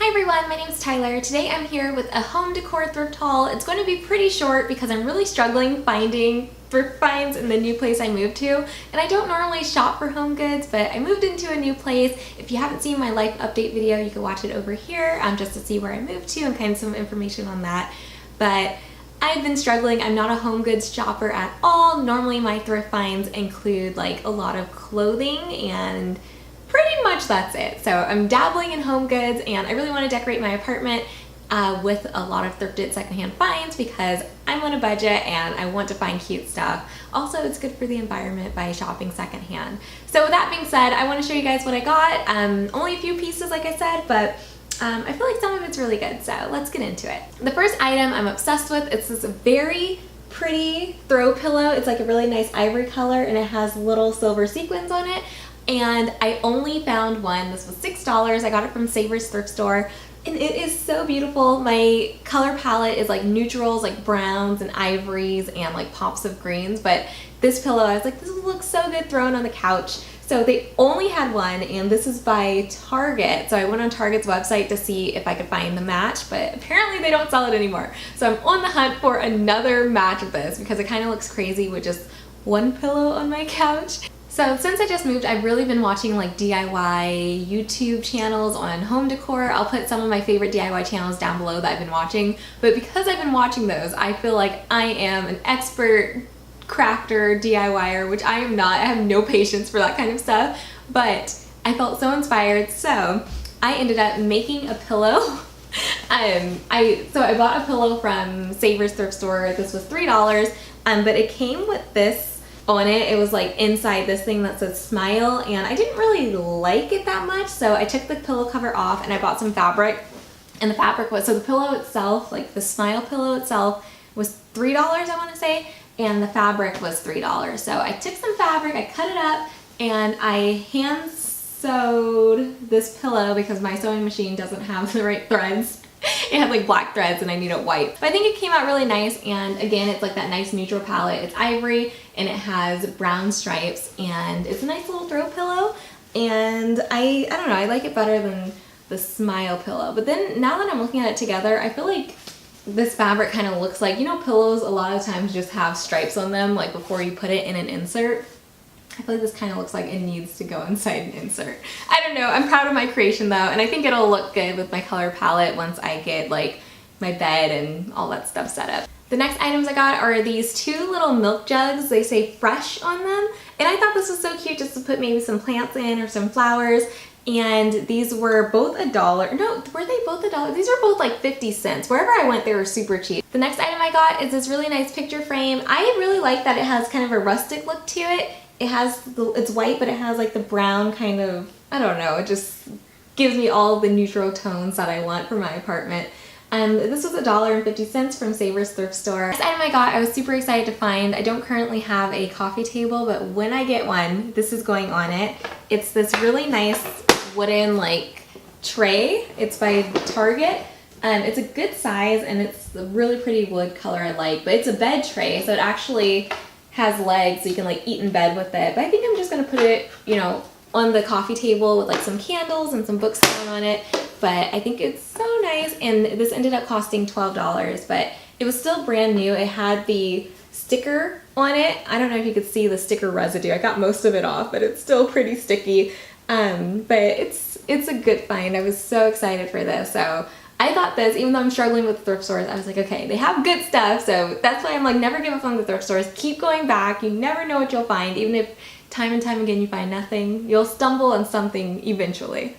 Hi everyone, my name is Tyler. Today I'm here with a home decor thrift haul. It's going to be pretty short because I'm really struggling finding thrift finds in the new place I moved to. And I don't normally shop for home goods, but I moved into a new place. If you haven't seen my life update video, you can watch it over here just to see where I moved to and kind of some information on that. But I've been struggling. I'm not a home goods shopper at all. Normally my thrift finds include like a lot of clothing and pretty much that's it. So I'm dabbling in home goods and I really want to decorate my apartment with a lot of thrifted secondhand finds because I'm on a budget and I want to find cute stuff. Also, it's good for the environment by shopping secondhand. So with that being said, I want to show you guys what I got. Only a few pieces like I said, but I feel like some of it's really good, so let's get into it. The first item I'm obsessed with, it's this very pretty throw pillow. It's like a really nice ivory color and it has little silver sequins on it. And I only found one. This was $6. I got it from Savers thrift store and it is so beautiful. My color palette is like neutrals, like browns and ivories and like pops of greens, but this pillow, I was like, this looks so good thrown on the couch. So they only had one and this is by Target. So I went on Target's website to see if I could find the match, but apparently they don't sell it anymore. So I'm on the hunt for another match of this because it kind of looks crazy with just one pillow on my couch. So since I just moved, I've really been watching like DIY YouTube channels on home decor. I'll put some of my favorite DIY channels down below that I've been watching. But because I've been watching those, I feel like I am an expert crafter, DIYer, which I am not. I have no patience for that kind of stuff. But I felt so inspired, so I ended up making a pillow. I bought a pillow from Savers thrift store. This was $3, but it came with this on it. It was like inside this thing that says smile and I didn't really like it that much, so I took the pillow cover off and I bought some fabric, and the fabric was, so the pillow itself, like the smile pillow itself was $3 I want to say, and the fabric was $3. So I took some fabric, I cut it up and I hand sewed this pillow because my sewing machine doesn't have the right threads. It had like black threads and I need it white. But I think it came out really nice, and again, it's like that nice neutral palette. It's ivory and it has brown stripes and it's a nice little throw pillow, and I don't know, I like it better than the smile pillow. But then now that I'm looking at it together, I feel like this fabric kind of looks like, you know, pillows a lot of times just have stripes on them like before you put it in an insert. I feel like this kind of looks like it needs to go inside an insert. I don't know, I'm proud of my creation though, and I think it'll look good with my color palette once I get like my bed and all that stuff set up. The next items I got are these two little milk jugs. They say fresh on them, and I thought this was so cute just to put maybe some plants in or some flowers. And these were both $1. No, were they both $1? These were both like 50 cents. Wherever I went, they were super cheap. The next item I got is this really nice picture frame. I really like that it has kind of a rustic look to it. It has, it's white, but it has like the brown kind of, I don't know, it just gives me all the neutral tones that I want for my apartment. This was $1.50 from Savers thrift store. This item I got, I was super excited to find. I don't currently have a coffee table, but when I get one, this is going on it. It's this really nice wooden like tray. It's by Target. It's a good size and it's a really pretty wood color I like, but it's a bed tray, so it actually has legs so you can like eat in bed with it. But I think I'm just gonna put it, you know, on the coffee table with like some candles and some books going on it. But I think it's so nice, and this ended up costing $12, but it was still brand new. It had the sticker on it. I don't know if you could see the sticker residue. I got most of it off, but it's still pretty sticky. But it's a good find. I was so excited for this. So I thought this, even though I'm struggling with thrift stores, I was like, okay, they have good stuff. So that's why I'm like, never give up on the thrift stores. Keep going back. You never know what you'll find. Even if time and time again you find nothing, you'll stumble on something eventually.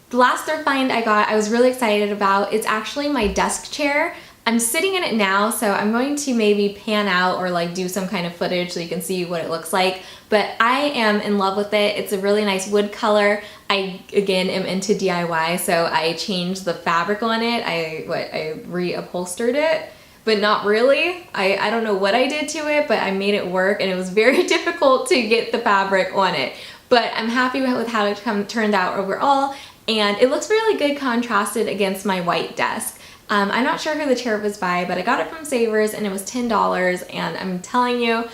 The last thrift find I got, I was really excited about. It's actually my desk chair. I'm sitting in it now, so I'm going to maybe pan out or like do some kind of footage so you can see what it looks like. But I am in love with it. It's a really nice wood color. I, again, am into DIY, so I changed the fabric on it. I reupholstered it, but not really. I don't know what I did to it, but I made it work, and it was very difficult to get the fabric on it. But I'm happy with how it turned out overall, and it looks really good contrasted against my white desk. I'm not sure who the chair was by, but I got it from Savers and it was $10, and I'm telling you,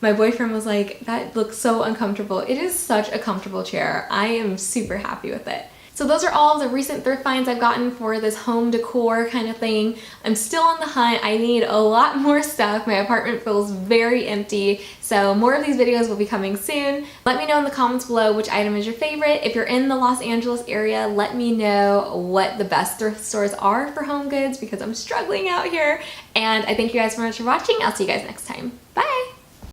my boyfriend was like, that looks so uncomfortable. It is such a comfortable chair. I am super happy with it. So those are all of the recent thrift finds I've gotten for this home decor kind of thing. I'm still on the hunt. I need a lot more stuff. My apartment feels very empty, so more of these videos will be coming soon. Let me know in the comments below which item is your favorite. If you're in the Los Angeles area, let me know what the best thrift stores are for home goods because I'm struggling out here. And I thank you guys so much for watching. I'll see you guys next time.